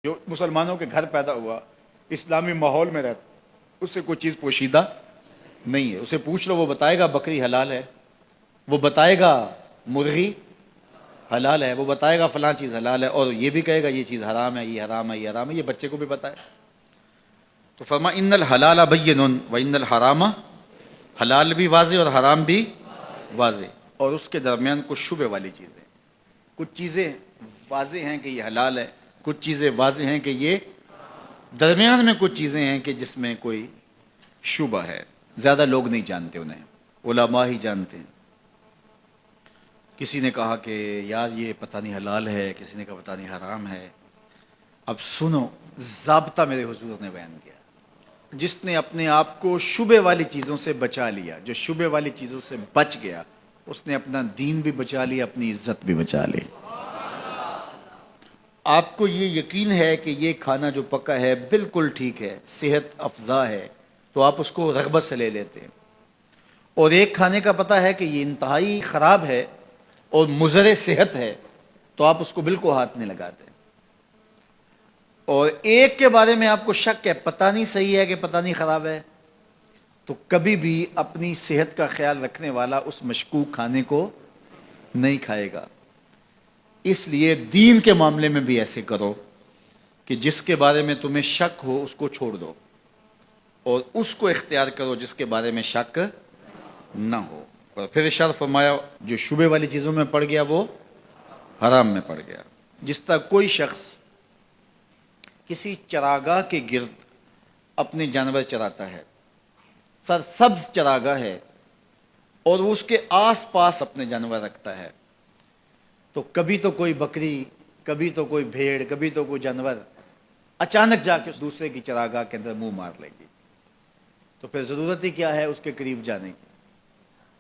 جو مسلمانوں کے گھر پیدا ہوا، اسلامی ماحول میں رہتا، اس سے کوئی چیز پوشیدہ نہیں ہے. اسے پوچھ لو، وہ بتائے گا بکری حلال ہے، وہ بتائے گا مرغی حلال ہے، وہ بتائے گا فلاں چیز حلال ہے، اور یہ بھی کہے گا یہ چیز حرام ہے، یہ حرام ہے، یہ حرام ہے. یہ بچے کو بھی پتہ ہے. تو فرما ان الحلال بین و ان الحرام، حلال بھی واضح اور حرام بھی واضح، اور اس کے درمیان کچھ شبے والی چیزیں. کچھ چیزیں واضح ہیں کہ یہ حلال ہے، کچھ چیزیں واضح ہیں کہ یہ، درمیان میں کچھ چیزیں ہیں کہ جس میں کوئی شبہ ہے. زیادہ لوگ نہیں جانتے انہیں، علماء ہی جانتے ہیں. کسی نے کہا کہ یار یہ پتہ نہیں حلال ہے، کسی نے کہا پتہ نہیں حرام ہے. اب سنو، ضابطہ میرے حضور نے بیان کیا. جس نے اپنے آپ کو شبے والی چیزوں سے بچا لیا، جو شبے والی چیزوں سے بچ گیا، اس نے اپنا دین بھی بچا لیا، اپنی عزت بھی بچا لی. آپ کو یہ یقین ہے کہ یہ کھانا جو پکا ہے بالکل ٹھیک ہے، صحت افزا ہے، تو آپ اس کو رغبت سے لے لیتے ہیں. اور ایک کھانے کا پتہ ہے کہ یہ انتہائی خراب ہے اور مضر صحت ہے، تو آپ اس کو بالکل ہاتھ نہیں لگاتے. اور ایک کے بارے میں آپ کو شک ہے، پتہ نہیں صحیح ہے کہ پتہ نہیں خراب ہے، تو کبھی بھی اپنی صحت کا خیال رکھنے والا اس مشکوک کھانے کو نہیں کھائے گا. اس لیے دین کے معاملے میں بھی ایسے کرو کہ جس کے بارے میں تمہیں شک ہو اس کو چھوڑ دو، اور اس کو اختیار کرو جس کے بارے میں شک نہ ہو. اور پھر ارشاد فرمایا جو شبے والی چیزوں میں پڑ گیا وہ حرام میں پڑ گیا. جس طرح کوئی شخص کسی چراگاہ کے گرد اپنے جانور چراتا ہے، سرسبز چراگاہ ہے، اور وہ اس کے آس پاس اپنے جانور رکھتا ہے، تو کبھی تو کوئی بکری، کبھی تو کوئی بھیڑ، کبھی تو کوئی جانور اچانک جا کے دوسرے کی چراگاہ کے اندر منہ مار لے گی. تو پھر ضرورت ہی کیا ہے اس کے قریب جانے کی؟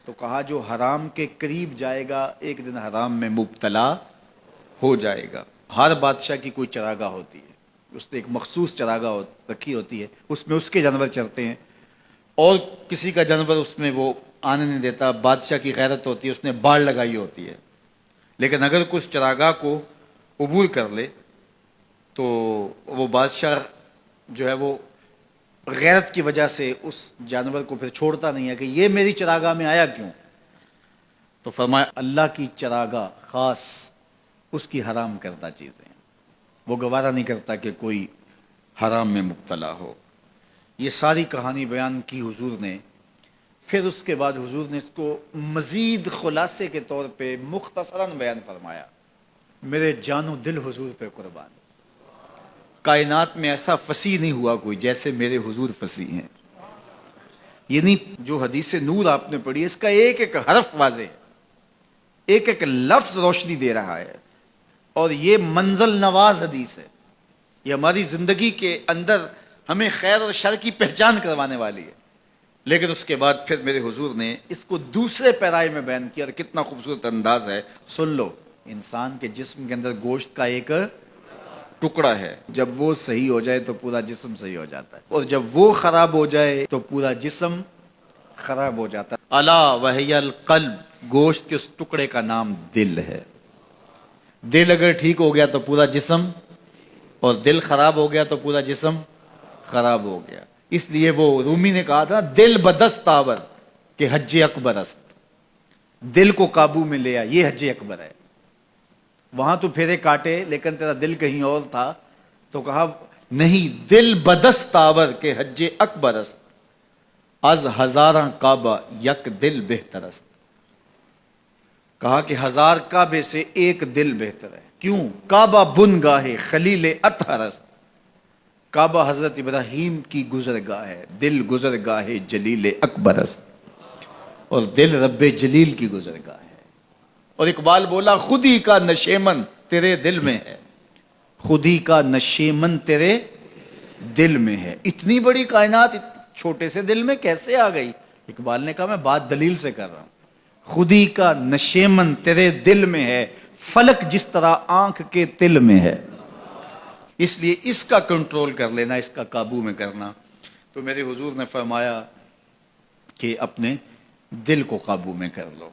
تو کہا جو حرام کے قریب جائے گا ایک دن حرام میں مبتلا ہو جائے گا. ہر بادشاہ کی کوئی چراگاہ ہوتی ہے، اس نے ایک مخصوص چراگاہ رکھی ہوتی ہے، اس میں اس کے جانور چرتے ہیں، اور کسی کا جانور اس میں وہ آنے نہیں دیتا. بادشاہ کی غیرت ہوتی ہے، اس نے باڑ لگائی ہوتی ہے. لیکن اگر کوئی اس چراگاہ کو عبور کر لے تو وہ بادشاہ جو ہے وہ غیرت کی وجہ سے اس جانور کو پھر چھوڑتا نہیں ہے کہ یہ میری چراگاہ میں آیا کیوں. تو فرمایا اللہ کی چراگاہ خاص اس کی حرام کردہ چیزیں، وہ گوارا نہیں کرتا کہ کوئی حرام میں مبتلا ہو. یہ ساری کہانی بیان کی حضور نے. پھر اس کے بعد حضور نے اس کو مزید خلاصے کے طور پہ مختصراً بیان فرمایا. میرے جان و دل حضور پہ قربان، کائنات میں ایسا فصیح نہیں ہوا کوئی جیسے میرے حضور فصیح ہیں. یعنی جو حدیث نور آپ نے پڑھی، اس کا ایک ایک حرف واضح ہے، ایک ایک لفظ روشنی دے رہا ہے، اور یہ منزل نواز حدیث ہے. یہ ہماری زندگی کے اندر ہمیں خیر اور شر کی پہچان کروانے والی ہے. لیکن اس کے بعد پھر میرے حضور نے اس کو دوسرے پیرائے میں بیان کیا، اور کتنا خوبصورت انداز ہے. سن لو، انسان کے جسم کے اندر گوشت کا ایک ٹکڑا ہے، جب وہ صحیح ہو جائے تو پورا جسم صحیح ہو جاتا ہے، اور جب وہ خراب ہو جائے تو پورا جسم خراب ہو جاتا ہے. الا وہی القلب، گوشت کے اس ٹکڑے کا نام دل ہے. دل اگر ٹھیک ہو گیا تو پورا جسم، اور دل خراب ہو گیا تو پورا جسم خراب ہو گیا. اس لیے وہ رومی نے کہا تھا دل بدست آور کہ حج اکبر است. دل کو قابو میں لیا، یہ حج اکبر ہے. وہاں تو پھیرے کاٹے لیکن تیرا دل کہیں اور تھا، تو کہا نہیں، دل بدست آور کہ حج اکبر است، از ہزاراں کعبہ یک دل بہتر است. کہا کہ 1000 کعبے سے ایک دل بہتر ہے. کیوں؟ کعبہ بن گاہ خلیل اطہر است. کعبہ حضرت ابراہیم کی گزرگاہ ہے، دل گزرگاہ جلیل اکبر است، اور دل رب جلیل کی گزرگاہ ہے. اور اقبال بولا خود ہی کا نشیمن تیرے دل میں ہے، خود ہی کا نشیمن تیرے دل میں ہے. اتنی بڑی کائنات چھوٹے سے دل میں کیسے آ گئی؟ اقبال نے کہا میں بات دلیل سے کر رہا ہوں. خود ہی کا نشیمن تیرے دل میں ہے، فلک جس طرح آنکھ کے تل میں ہے. اس لیے اس کا کنٹرول کر لینا، اس کا قابو میں کرنا. تو میرے حضور نے فرمایا کہ اپنے دل کو قابو میں کر لو.